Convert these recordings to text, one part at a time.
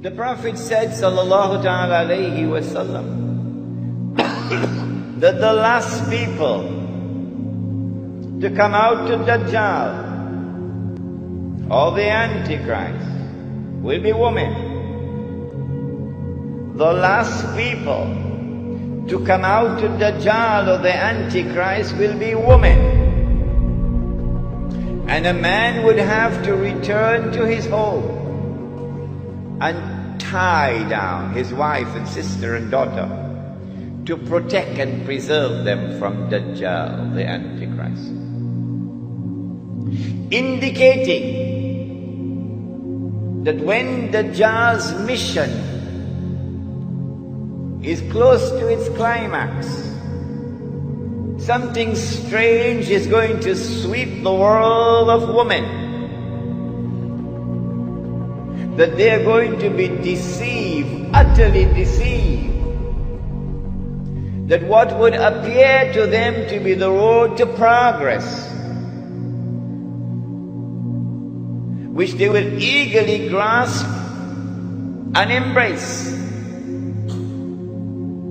The Prophet said, sallallahu ta'ala alayhi wa sallam, that the last people to come out to Dajjal, or the Antichrist, will be women. The last people to come out to Dajjal or the Antichrist will be women. And a man would have to return to his home and tie down his wife and sister and daughter to protect and preserve them from Dajjal, the Antichrist. Indicating that when Dajjal's mission is close to its climax, something strange is going to sweep the world of women. That they are going to be deceived, utterly deceived. That what would appear to them to be the road to progress, which they will eagerly grasp and embrace,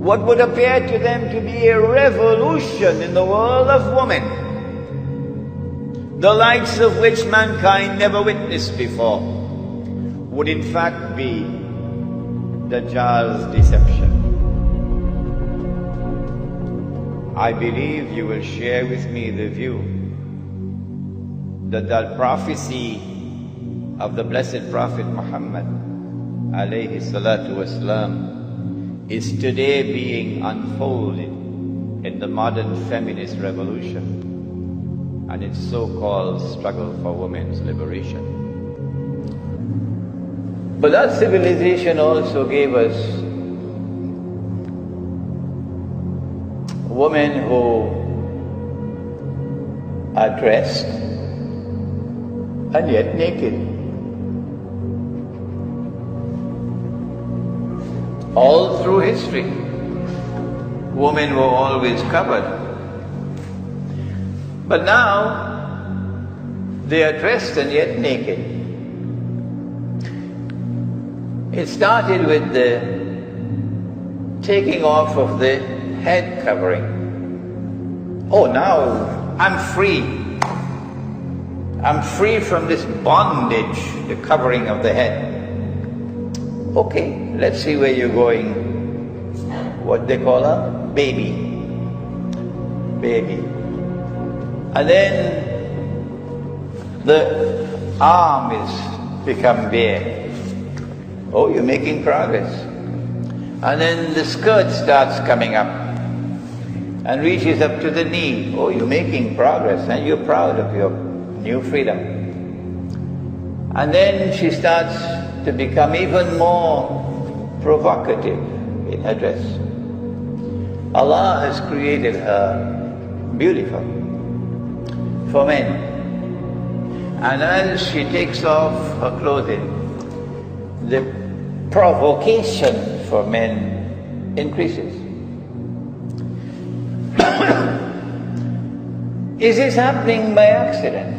what would appear to them to be a revolution in the world of women, the likes of which mankind never witnessed before, would in fact be Dajjal's deception. I believe you will share with me the view that that prophecy of the blessed Prophet Muhammad alayhi salatu wasalam is today being unfolded in the modern feminist revolution and its so-called struggle for women's liberation. But that civilization also gave us women who are dressed and yet naked. All through history, women were always covered. But now, they are dressed and yet naked. It started with the taking off of the head covering. Oh, now I'm free. I'm free from this bondage, the covering of the head. Okay, let's see where you're going. What they call a baby. Baby. And then the arm is become bare. Oh, you're making progress. And then the skirt starts coming up and reaches up to the knee. Oh, you're making progress and you're proud of your new freedom. And then she starts to become even more provocative in her dress. Allah has created her beautiful for men. And as she takes off her clothing, the provocation for men increases. Is this happening by accident?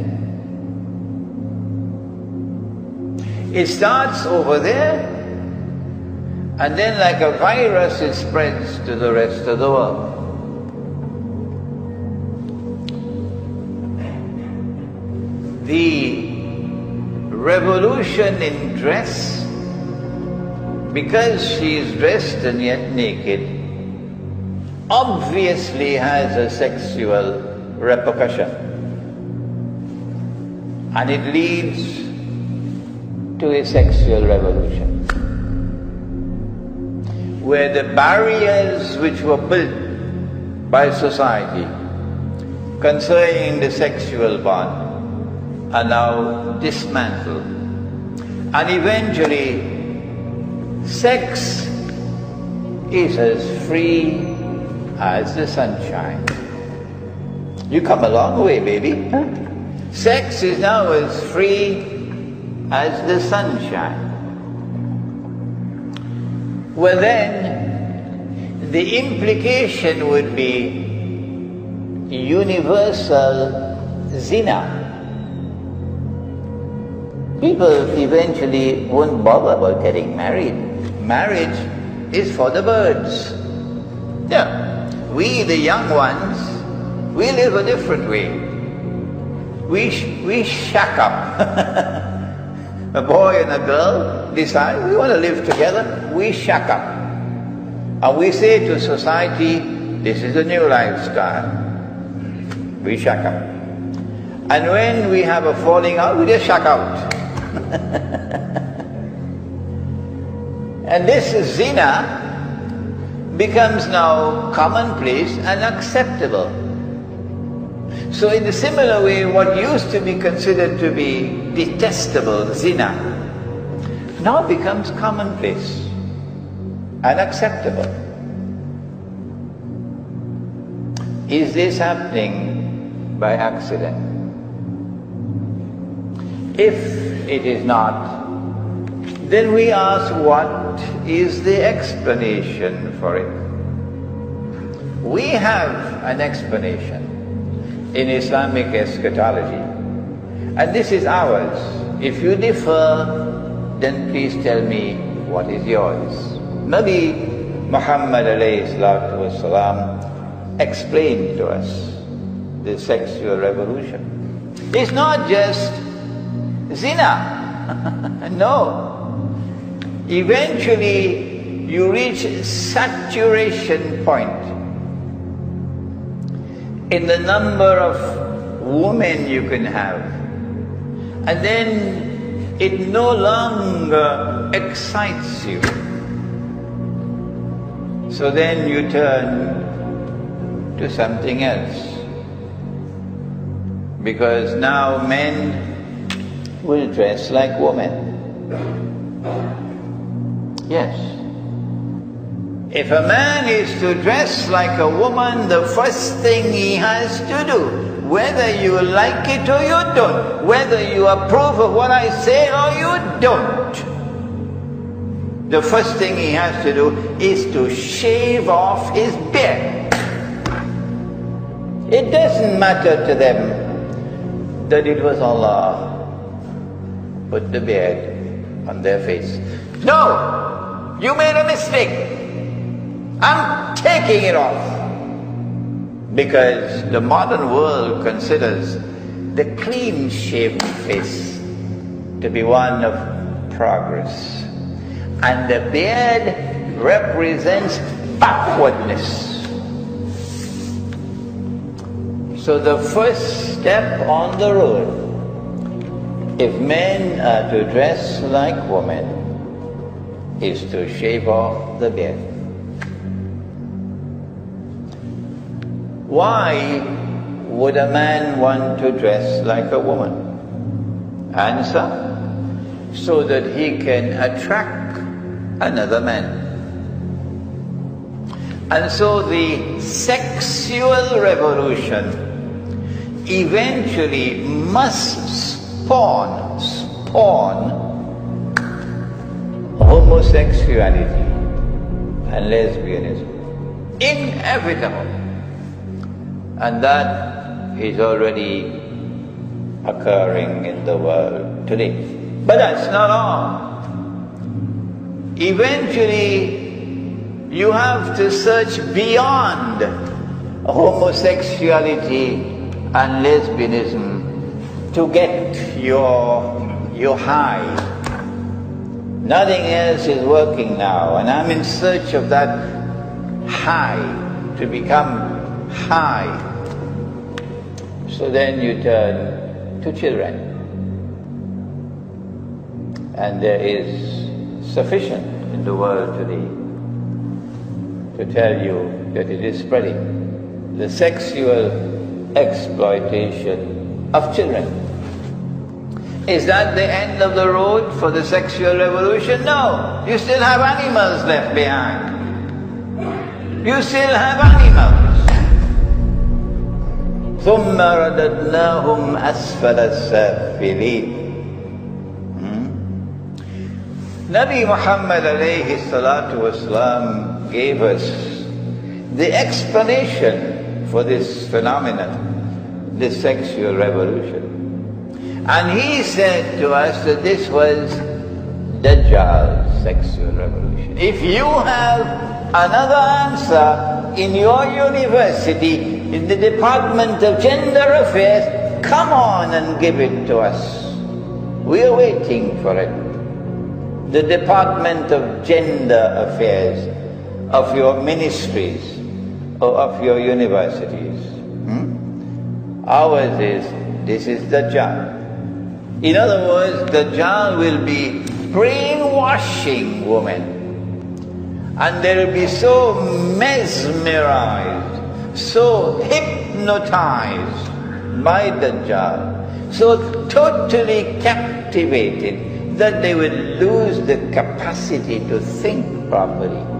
It starts over there, and then like a virus it spreads to the rest of the world. The revolution in dress, because she is dressed and yet naked, obviously has a sexual repercussion. And it leads to a sexual revolution, where the barriers which were built by society concerning the sexual bond are now dismantled. And eventually, sex is as free as the sunshine. You come a long way, baby. Huh? Sex is now as free as the sunshine. Well then, the implication would be universal zina. people eventually won't bother about getting married. Marriage is for the birds. Yeah, we the young ones, we live a different way. We shack up. A boy and a girl decide we want to live together, we shack up. And we say to society, this is a new lifestyle. We shack up. And when we have a falling out, we just shack out. And this zina becomes now commonplace and acceptable. So in a similar way, what used to be considered to be detestable, zina, now becomes commonplace and acceptable. Is this happening by accident? If it is not, then we ask, what is the explanation for it? We have an explanation in Islamic eschatology, and this is ours. If you differ, then please tell me what is yours. Nabi Muhammad alayhi salatu wasalam explained to us the sexual revolution. It's not just zina. No. Eventually you reach saturation point in the number of women you can have, and then it no longer excites you. So then you turn to something else, because now men will dress like women. Yes. If a man is to dress like a woman, the first thing he has to do, whether you like it or you don't, whether you approve of what I say or you don't, the first thing he has to do is to shave off his beard. It doesn't matter to them that it was Allah put the beard on their face. No! You made a mistake. I'm taking it off. Because the modern world considers the clean-shaved face to be one of progress. And the beard represents backwardness. So the first step on the road, if men are to dress like women, is to shave off the beard. Why would a man want to dress like a woman? Answer: so that he can attract another man. And so the sexual revolution eventually must spawn homosexuality and lesbianism. Inevitable. And that is already occurring in the world today. But that's not all. Eventually, you have to search beyond homosexuality and lesbianism to get your high. Nothing else is working now, and I'm in search of that high, to become high. So then you turn to children. And there is sufficient in the world today to tell you that it is spreading. The sexual exploitation of children. Is that the end of the road for the sexual revolution? No. You still have animals left behind. You still have animals. ثُمَّ رَدَدْنَاهُمْ أَسْفَلَ السَّافِلِينَ. Nabi Muhammad alayhi salatu wasalam gave us the explanation for this phenomenon, this sexual revolution. And he said to us that this was Dajjal's sexual revolution. If you have another answer in your university, in the Department of Gender Affairs, come on and give it to us. We are waiting for it. The Department of Gender Affairs of your ministries or of your universities. Ours is, this is Dajjal. In other words, Dajjal will be brainwashing women. And they'll be so mesmerized, so hypnotized by Dajjal, so totally captivated that they will lose the capacity to think properly.